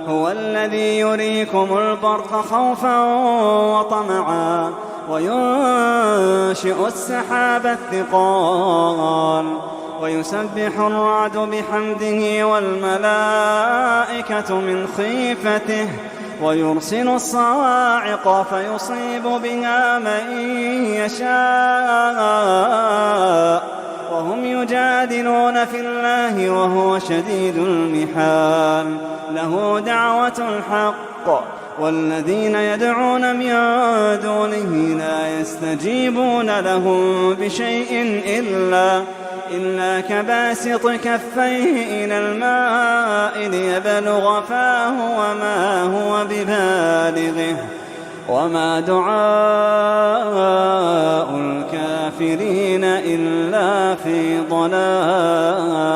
هو الذي يريكم البرق خوفا وطمعا وينشئ السحاب الثقال ويسبح الرعد بحمده والملائكة من خيفته ويرسل الصواعق فيصيب بها من يشاء وهم يجادلون في الله وهو شديد المحال له دعوة الحق والذين يدعون من دونه لا يستجيبون لهم بشيء إلا كباسط كفيه إلى الماء ليبلغ فاه وما هو ببالغه وما دعاء الكافرين إلا في ضلال.